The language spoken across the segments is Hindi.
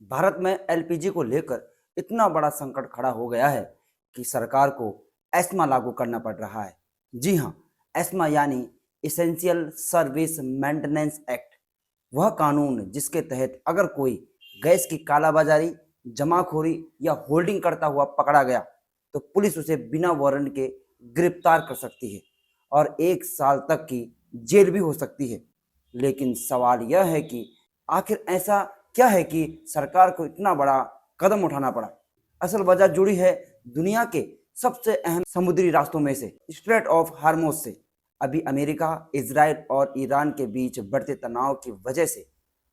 भारत में एलपीजी को लेकर इतना बड़ा संकट खड़ा हो गया है कि सरकार को एस्मा लागू करना पड़ रहा है। जी हाँ, एस्मा यानी इसेंशियल सर्विस मेंटेनेंस एक्ट, वह कानून जिसके तहत अगर कोई गैस की कालाबाजारी, जमाखोरी या होल्डिंग करता हुआ पकड़ा गया तो पुलिस उसे बिना वारंट के गिरफ्तार कर सकती है और 1 साल तक की जेल भी हो सकती है। लेकिन सवाल यह है कि आखिर ऐसा क्या है कि सरकार को इतना बड़ा कदम उठाना पड़ा। असल वजह जुड़ी है दुनिया के सबसे अहम समुद्री रास्तों में से स्ट्रेट ऑफ हार्मोज से। अभी अमेरिका, इजराइल और ईरान के बीच बढ़ते तनाव की वजह से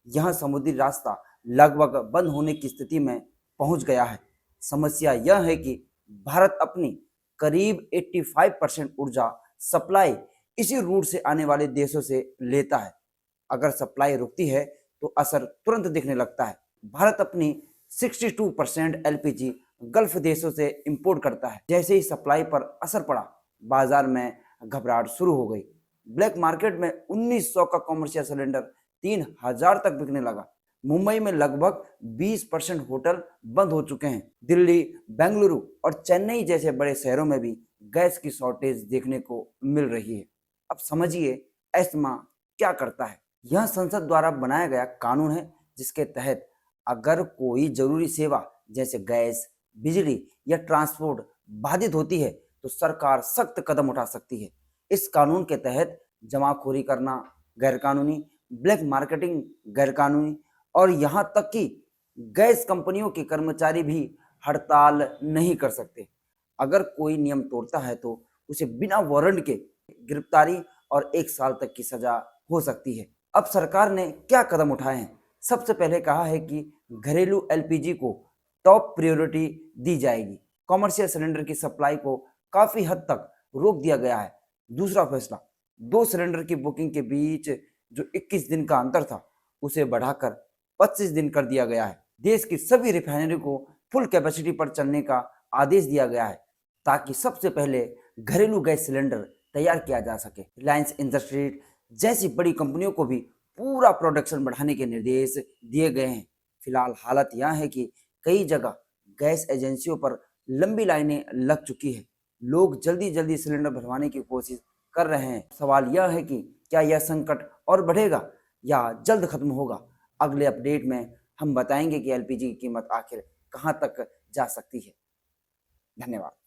यह समुद्री रास्ता लगभग बंद होने की स्थिति में पहुंच गया है। समस्या यह है कि भारत अपनी करीब 85% ऊर्जा सप्लाई इसी रूट से आने वाले देशों से लेता है। अगर सप्लाई रुकती है तो असर तुरंत दिखने लगता है। भारत अपनी 62% एलपीजी गल्फ देशों से इंपोर्ट करता है। जैसे ही सप्लाई पर असर पड़ा, बाजार में घबराहट शुरू हो गई। ब्लैक मार्केट में 1900 का कॉमर्शियल सिलेंडर 3000 तक बिकने लगा। मुंबई में लगभग 20% होटल बंद हो चुके हैं। दिल्ली, बेंगलुरु और चेन्नई जैसे बड़े शहरों में भी गैस की शॉर्टेज देखने को मिल रही है। अब समझिए एस्मा क्या करता है। यह संसद द्वारा बनाया गया कानून है जिसके तहत अगर कोई जरूरी सेवा जैसे गैस, बिजली या ट्रांसपोर्ट बाधित होती है तो सरकार सख्त कदम उठा सकती है। इस कानून के तहत जमाखोरी करना गैरकानूनी, ब्लैक मार्केटिंग गैरकानूनी और यहाँ तक कि गैस कंपनियों के कर्मचारी भी हड़ताल नहीं कर सकते। अगर कोई नियम तोड़ता है तो उसे बिना वारंट के गिरफ्तारी और 1 साल तक की सजा हो सकती है। अब सरकार ने क्या कदम उठाए हैं? सबसे पहले कहा है कि घरेलू एलपीजी को टॉप प्रायोरिटी दी जाएगी। कॉमर्शियल सिलेंडर की सप्लाई को काफी हद तक रोक दिया गया है। दूसरा फैसला, 2 सिलेंडर की बुकिंग के बीच जो 21 दिन का अंतर था उसे बढ़ाकर 25 दिन कर दिया गया है। देश की सभी रिफाइनरी को फुल कैपेसिटी पर चलने का आदेश दिया गया है ताकि सबसे पहले घरेलू गैस सिलेंडर तैयार किया जा सके। रिलायंस इंडस्ट्रीज जैसी बड़ी कंपनियों को भी पूरा प्रोडक्शन बढ़ाने के निर्देश दिए गए हैं। फिलहाल हालत यह है कि कई जगह गैस एजेंसियों पर लंबी लाइनें लग चुकी है। लोग जल्दी जल्दी सिलेंडर भरवाने की कोशिश कर रहे हैं। सवाल यह है कि क्या यह संकट और बढ़ेगा या जल्द खत्म होगा? अगले अपडेट में हम बताएंगे कि एलपीजी की कीमत आखिर कहां तक जा सकती है। धन्यवाद।